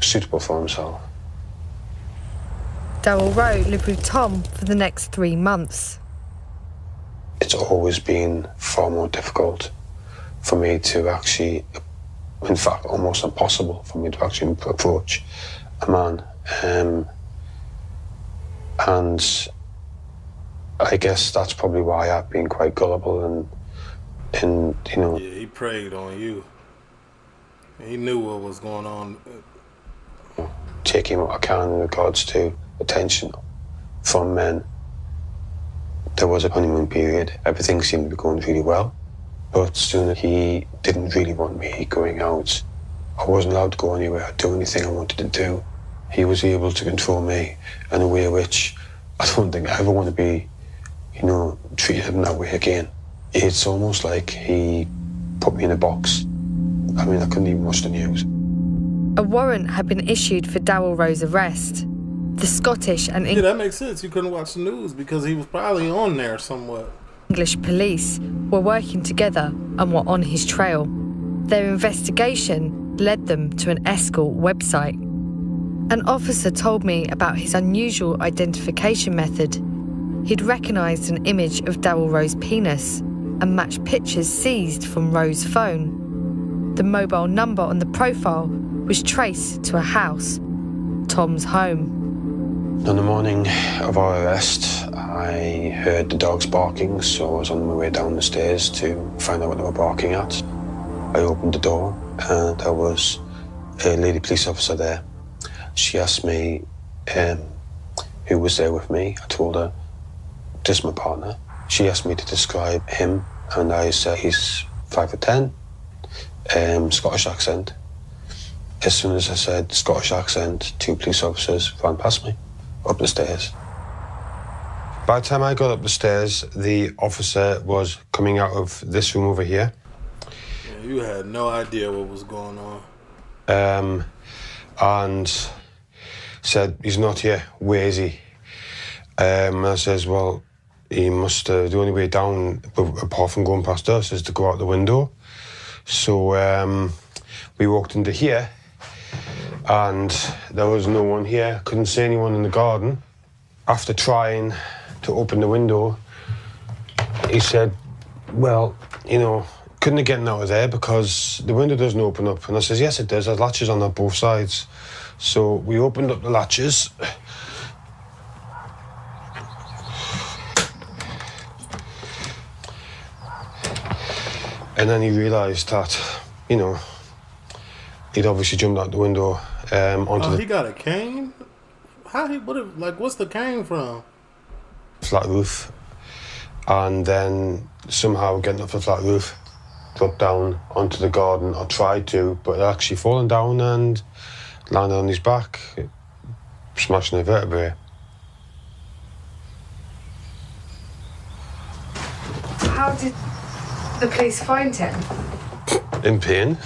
Speaker 18: suitable for himself.
Speaker 6: Daryl Row lived with Tom for the next 3 months.
Speaker 18: It's always been far more difficult for me to actually, in fact, almost impossible for me to actually approach a man. And I guess that's probably why I've been quite gullible and you know.
Speaker 1: Yeah, he preyed on you. He knew what was going on.
Speaker 18: Taking what I can in regards to attention from men. There was a honeymoon period. Everything seemed to be going really well. But soon he didn't really want me going out. I wasn't allowed to go anywhere, do anything I wanted to do. He was able to control me in a way which I don't think I ever want to be, you know, treated in that way again. It's almost like he put me in a box. I mean, I couldn't even watch the news.
Speaker 6: A warrant had been issued for Daryl Row's arrest. The Scottish and
Speaker 1: Yeah, that makes sense. You couldn't watch the news because he was probably on there somewhat.
Speaker 6: English police were working together and were on his trail. Their investigation led them to an escort website. An officer told me about his unusual identification method. He'd recognised an image of Daryl Row's penis and matched pictures seized from Row's phone. The mobile number on the profile was traced to a house, Tom's home.
Speaker 18: On the morning of our arrest, I heard the dogs barking, so I was on my way down the stairs to find out what they were barking at. I opened the door and there was a lady police officer there. She asked me who was there with me. I told her, this is my partner. She asked me to describe him, and I said he's 5'10", Scottish accent. As soon as I said Scottish accent, 2 police officers ran past me, up the stairs. By the time I got up the stairs, the officer was coming out of this room over here.
Speaker 1: Yeah, you had no idea what was going on.
Speaker 18: And said, he's not here, where is he? I says, well, he must, the only way down, apart from going past us, is to go out the window. So we walked into here, and there was no one here. Couldn't see anyone in the garden. After trying to open the window, he said, well, you know, couldn't have gotten out of there because the window doesn't open up. And I says, yes, it does. There's latches on both sides. So we opened up the latches. And then he realised that, you know, he'd obviously jumped out the window onto the...
Speaker 1: He got a cane? What's the cane from?
Speaker 18: Flat roof. And then somehow getting off the flat roof, got down onto the garden, or tried to, but actually fallen down and landed on his back, smashing a vertebrae.
Speaker 6: How did the police find him?
Speaker 18: In pain.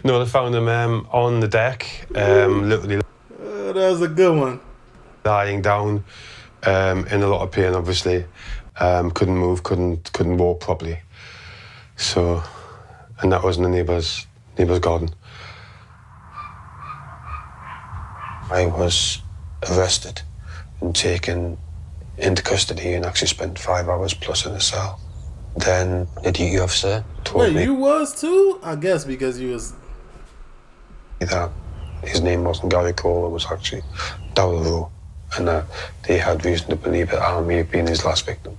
Speaker 18: No, they found him on the deck, literally.
Speaker 1: That was a good one.
Speaker 18: Lying down, in a lot of pain, obviously. Couldn't move, couldn't walk properly. So, and that was in the neighbour's garden. I was arrested and taken into custody and actually spent 5 hours plus in a cell. Then the duty officer told
Speaker 1: Wait,
Speaker 18: me
Speaker 1: you was too? I guess because you was...
Speaker 18: that his name wasn't Gary Cole, it was actually Daryl Row, and that they had reason to believe that I may have been his last victim.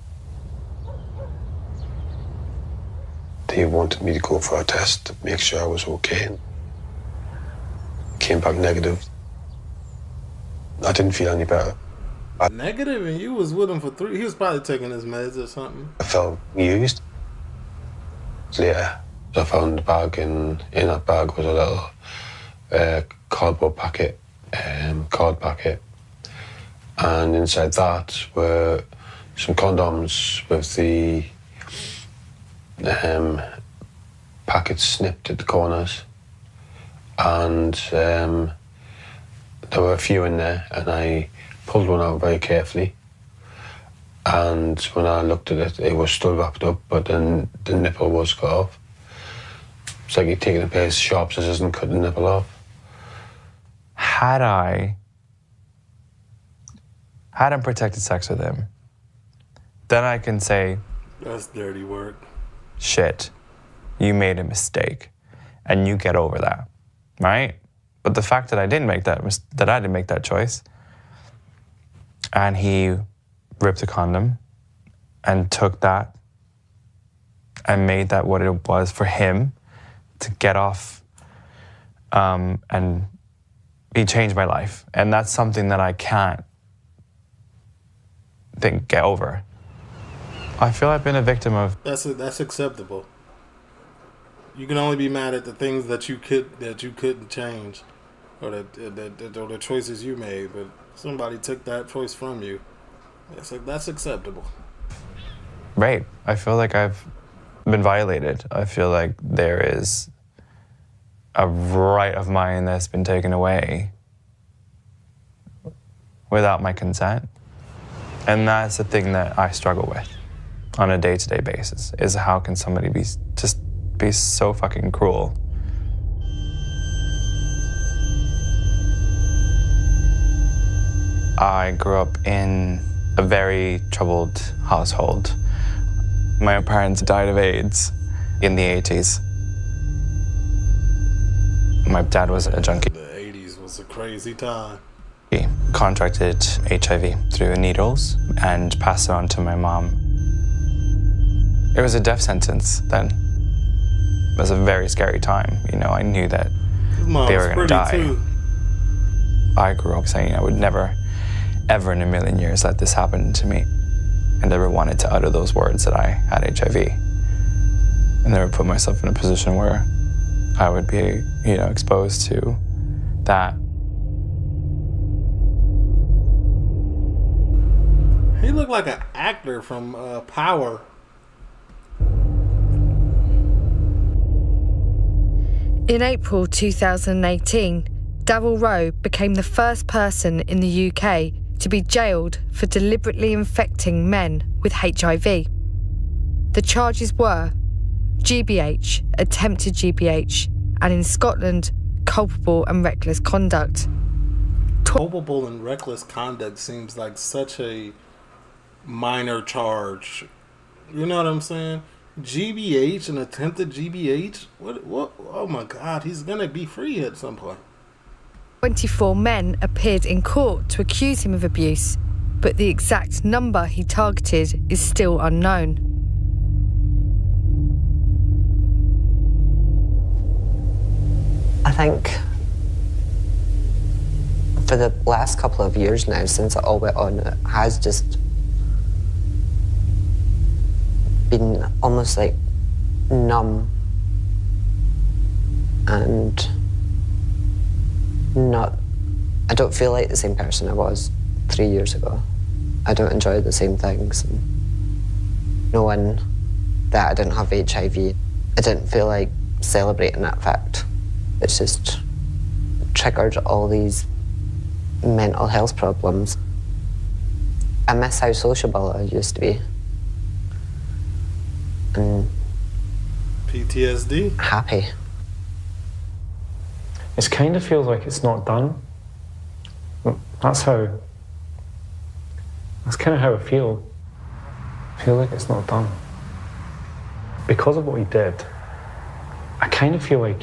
Speaker 18: They wanted me to go for a test to make sure I was okay, and came back negative. I didn't feel any better.
Speaker 1: Negative, and you was with him for 3... He was probably taking his meds or something.
Speaker 18: I felt used. Later, I found a bag, and in that bag was a little cardboard packet, card packet. And inside that were some condoms with the packets snipped at the corners. And there were a few in there, and I pulled one out very carefully. And when I looked at it, it was still wrapped up, but then the nipple was cut off. It's like you're taking a pair of sharp scissors and cutting the nipple off.
Speaker 11: Had I unprotected sex with him, then I can say,
Speaker 1: that's dirty work.
Speaker 11: Shit, you made a mistake, and you get over that, right? But the fact that I didn't make that choice, and he ripped a condom and took that and made that what it was for him to get off, and he changed my life. And that's something that I can't get over. I feel I've been a victim of...
Speaker 1: That's acceptable. You can only be mad at the things that you couldn't change, or the choices you made, but somebody took that choice from you. That's acceptable.
Speaker 11: Right. I feel like I've been violated. I feel like there is a right of mine that's been taken away without my consent. And that's the thing that I struggle with on a day-to-day basis, is how can somebody be so fucking cruel? I grew up in a very troubled household. My parents died of AIDS in the 80s. My dad was a junkie.
Speaker 1: The 80s was a crazy time.
Speaker 11: He contracted HIV through needles and passed it on to my mom. It was a death sentence then. It was a very scary time. You know, I knew that they were going to die.
Speaker 1: Too.
Speaker 11: I grew up saying I would never, ever in a million years let this happen to me. I never wanted to utter those words that I had HIV. I never put myself in a position where I would be, exposed to that.
Speaker 1: He looked like an actor from Power.
Speaker 6: In April 2018, Daryl Row became the first person in the UK to be jailed for deliberately infecting men with HIV. The charges were GBH, attempted GBH, and in Scotland, culpable and reckless conduct.
Speaker 1: Culpable and reckless conduct seems like such a minor charge. You know what I'm saying? GBH, an attempted GBH? What? Oh my God, he's gonna be free at some point.
Speaker 6: 24 men appeared in court to accuse him of abuse, but the exact number he targeted is still unknown.
Speaker 10: I think for the last couple of years now, since it all went on, it has just been almost like numb and I don't feel like the same person I was 3 years ago. I don't enjoy the same things. Knowing that I didn't have HIV, I didn't feel like celebrating that fact. It's just triggered all these mental health problems. I miss how sociable I used to be. And
Speaker 1: PTSD?
Speaker 10: Happy.
Speaker 9: It kind of feels like it's not done. That's kind of how I feel. I feel like it's not done. because of what he did, I kind of feel like,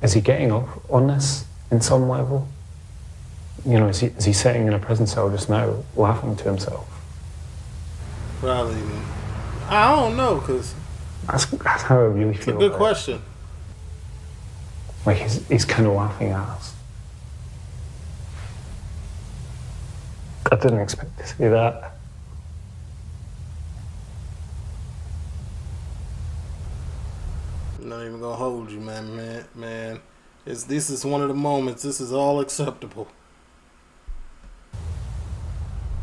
Speaker 9: is he getting off on this in some level? You know, is he sitting in a prison cell just now laughing to himself?
Speaker 1: Probably. I don't know, because...
Speaker 9: That's how I really
Speaker 1: It's a
Speaker 9: feel.
Speaker 1: good question.
Speaker 9: Like, he's kind of laughing at us. I didn't expect to see that.
Speaker 1: I'm not even gonna hold you, man. This is one of the moments. This is all acceptable.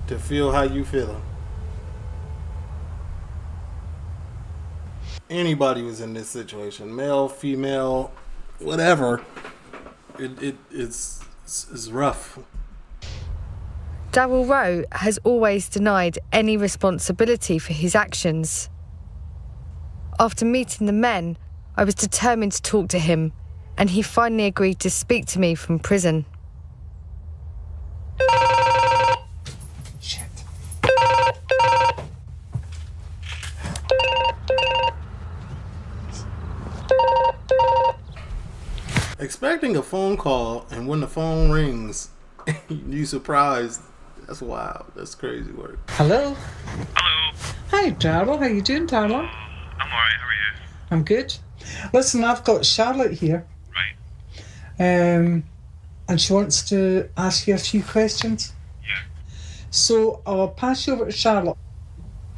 Speaker 1: To feel how you feel. Anybody who's in this situation, male, female, whatever, it's rough.
Speaker 6: Daryl Row has always denied any responsibility for his actions. After meeting the men, I was determined to talk to him, and he finally agreed to speak to me from prison.
Speaker 1: Expecting a phone call, and when the phone rings, you surprised. That's wild. That's crazy work.
Speaker 19: Hello.
Speaker 13: Hello.
Speaker 19: Hi, Daryl. How you doing, Daryl?
Speaker 13: I'm alright, how are you?
Speaker 19: I'm good. Listen, I've got Charlotte here.
Speaker 13: Right.
Speaker 19: And she wants to ask you a few questions.
Speaker 13: Yeah.
Speaker 19: So I'll pass you over to Charlotte.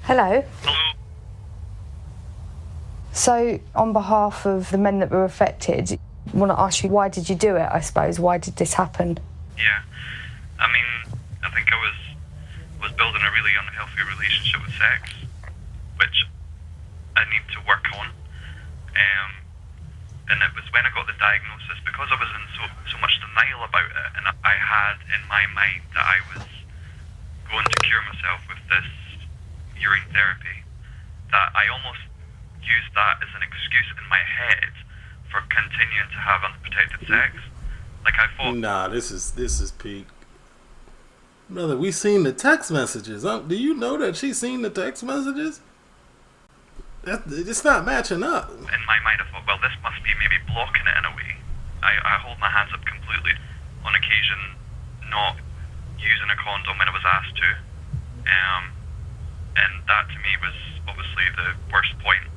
Speaker 6: Hello.
Speaker 13: Hello.
Speaker 6: So, on behalf of the men that were affected, I want to ask you, why did you do it, I suppose? Why did this happen?
Speaker 13: Yeah. I mean, I think I was building a really unhealthy relationship with sex, which I need to work on. And it was when I got the diagnosis, because I was in so much denial about it, and I had in my mind that I was going to cure myself with this urine therapy, that I almost used that as an excuse in my head for continuing to have unprotected sex. Like, I thought...
Speaker 1: Nah, this is peak. Brother, we seen the text messages. Do you know that she seen the text messages? It's not matching up.
Speaker 13: In my mind, I thought, well, this must be maybe blocking it in a way. I hold my hands up completely. On occasion, not using a condom when I was asked to. And that to me was obviously the worst point.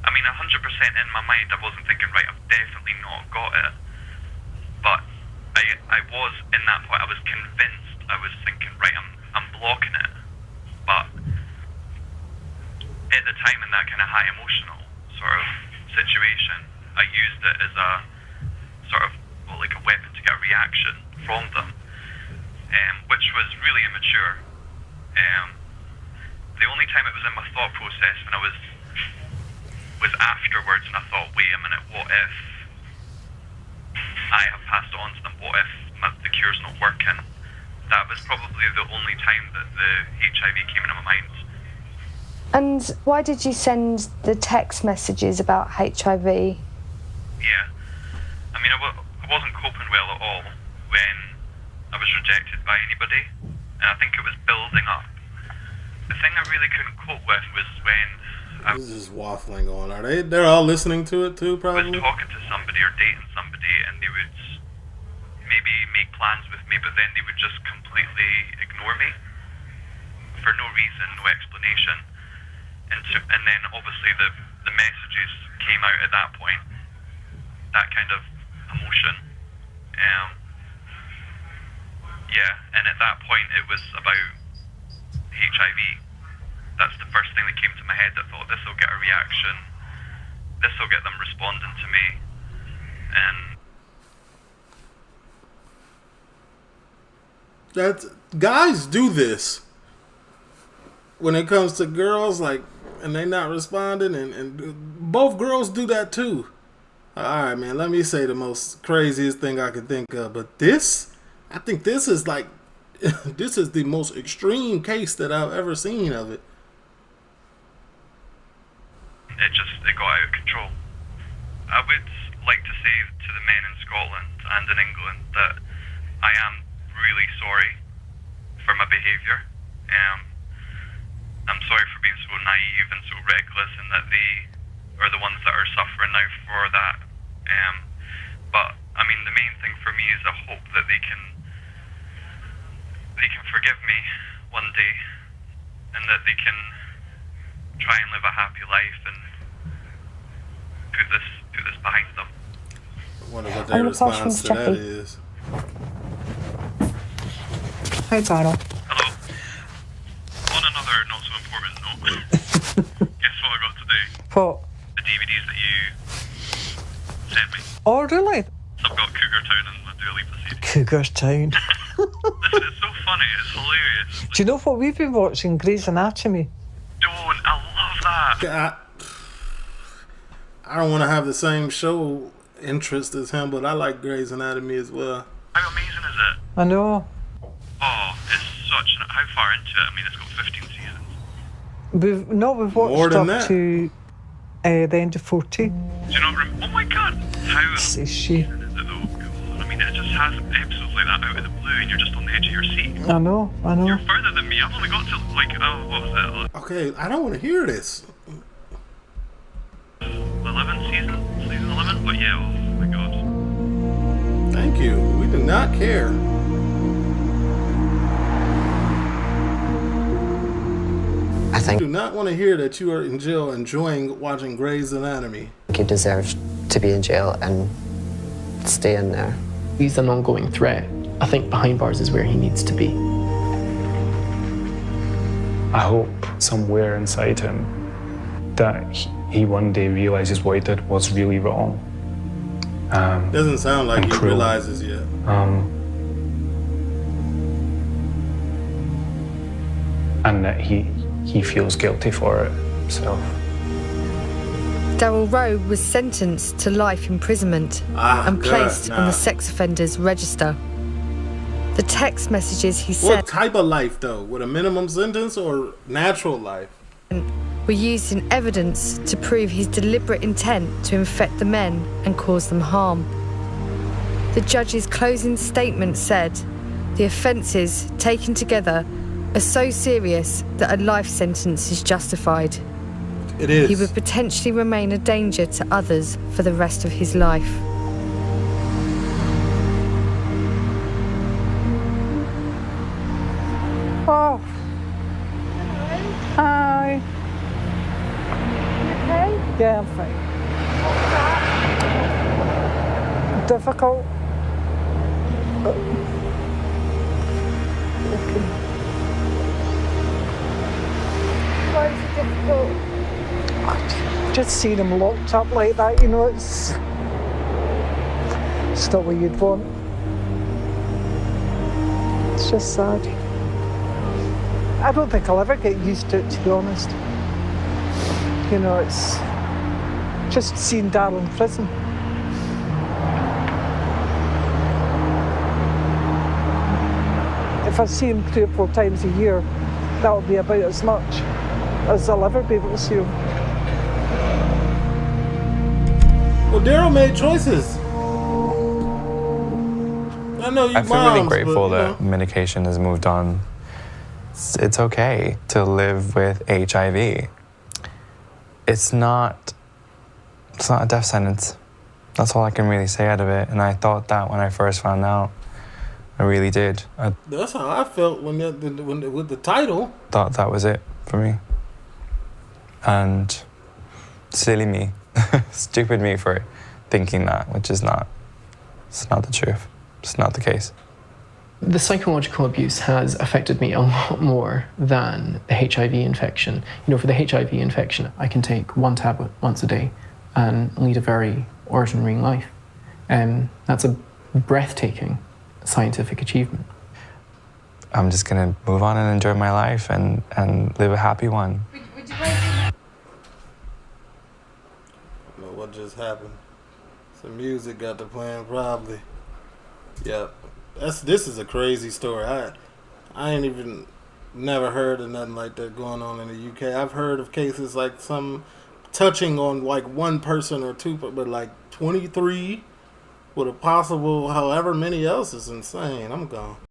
Speaker 13: I mean, 100% in my mind, I wasn't thinking, right, I've definitely not got it. But I was, in that point, I was convinced, I was thinking, right, I'm blocking it. But at the time, in that kind of high emotional sort of situation, I used it as a sort of, well, like a weapon to get a reaction from them, which was really immature. The only time it was in my thought process when I was afterwards, and I thought, wait a minute, what if I have passed it on to them? What if the cure's not working? That was probably the only time that the HIV came into my mind.
Speaker 6: And why did you send the text messages about HIV?
Speaker 13: Yeah. I mean, I wasn't coping well at all when I was rejected by anybody, and I think it was building up. The thing I really couldn't cope with was when
Speaker 1: This is waffling on. They're all listening to it too, probably?
Speaker 13: I was talking to somebody or dating somebody, and they would maybe make plans with me, but then they would just completely ignore me for no reason, no explanation. And then obviously the messages came out at that point, that kind of emotion. Yeah, and at that point it was about HIV. That's the first thing that came to my head. I thought, this will get a reaction, this will get them responding to me. And
Speaker 1: guys do this when it comes to girls, like, and they not responding, and both girls do that too. Alright, man, let me say the most craziest thing I could think of, but I think this is like this is the most extreme case that I've ever seen of it.
Speaker 13: It got out of control. I would like to say to the men in Scotland and in England that I am really sorry for my behaviour. I'm sorry for being so naive and so reckless, and that they are the ones that are suffering now for that. But I mean, the main thing for me is a hope that they can forgive me one day, and that they can try and live a happy life and put this behind them.
Speaker 1: I wonder what their response to that is.
Speaker 12: Hi, Daryl.
Speaker 13: Hello. On another not so important note, guess what I got today?
Speaker 12: What?
Speaker 13: The DVDs that you sent me.
Speaker 12: Oh, really?
Speaker 13: So I've got Cougar Town and the Dua Lipa CD.
Speaker 12: Cougar Town.
Speaker 13: Listen, it's so funny, it's hilarious.
Speaker 12: Do you know what we've been watching? Grey's Anatomy.
Speaker 13: I love that.
Speaker 1: I don't want to have the same show interest as him, but I like Grey's Anatomy as well.
Speaker 13: How amazing is it?
Speaker 12: I know.
Speaker 13: Oh, it's such an... How far into it? I mean, it's got 15 seasons.
Speaker 12: We've watched up to the end of 14.
Speaker 13: Do you not remember? Oh my god! How
Speaker 12: is she?
Speaker 13: Is it though? God. I mean, it just has episodes like that out of the blue and you're just on the edge of your seat.
Speaker 12: I know.
Speaker 13: You're further than me. I've only got to, like, what was it?
Speaker 1: Okay, I don't want to hear this.
Speaker 13: 11 season 11? But yeah, oh my god.
Speaker 1: Thank you. We do not care.
Speaker 10: I think
Speaker 1: do not want to hear that you are in jail enjoying watching Grey's Anatomy.
Speaker 10: he deserves to be in jail and stay in there.
Speaker 14: He's an ongoing threat. I think behind bars is where he needs to be.
Speaker 9: I hope somewhere inside him that he one day realizes what he did was really wrong.
Speaker 1: Doesn't sound like he
Speaker 9: cruel.
Speaker 1: realizes yet.
Speaker 9: And that he feels guilty for it himself.
Speaker 6: Daryl Row was sentenced to life imprisonment and placed on the sex offenders register. The text messages he sent...
Speaker 1: What type of life, though? With a minimum sentence or natural life?
Speaker 6: ...were used in evidence to prove his deliberate intent to infect the men and cause them harm. The judge's closing statement said, "The offences, taken together, are so serious that a life sentence is justified.
Speaker 1: It is.
Speaker 6: He would potentially remain a danger to others for the rest of his life."
Speaker 12: Oh. Hi. Okay? Yeah, I'm fine. Difficult. Okay. Why is it difficult? Just seeing him locked up like that, you know, it's not what you'd want. It's just sad. I don't think I'll ever get used to it, to be honest. You know, it's just seeing Daryl in prison. If I see him 3 or 4 times a year, that'll be about as much as I'll ever be able to see him.
Speaker 1: Well, Daryl made choices. I know you
Speaker 11: I feel really grateful that medication has moved on. It's okay to live with HIV. It's not a death sentence. That's all I can really say out of it. And I thought that when I first found out. I really did. I
Speaker 1: That's how I felt when with the title.
Speaker 11: thought that was it for me. And silly me, stupid me for thinking that, which is not. It's not the truth. It's not the case.
Speaker 14: The psychological abuse has affected me a lot more than the HIV infection. You know, for the HIV infection, I can take 1 tablet once a day and lead a very ordinary life. That's a breathtaking scientific achievement.
Speaker 11: I'm just gonna move on and enjoy my life and live a happy one.
Speaker 1: I don't know what just happened. Some music got to playing probably. Yep. This is a crazy story. I ain't even never heard of nothing like that going on in the UK. I've heard of cases like some touching on like 1 person or 2, but like 23 with a possible however many else is insane. I'm gone.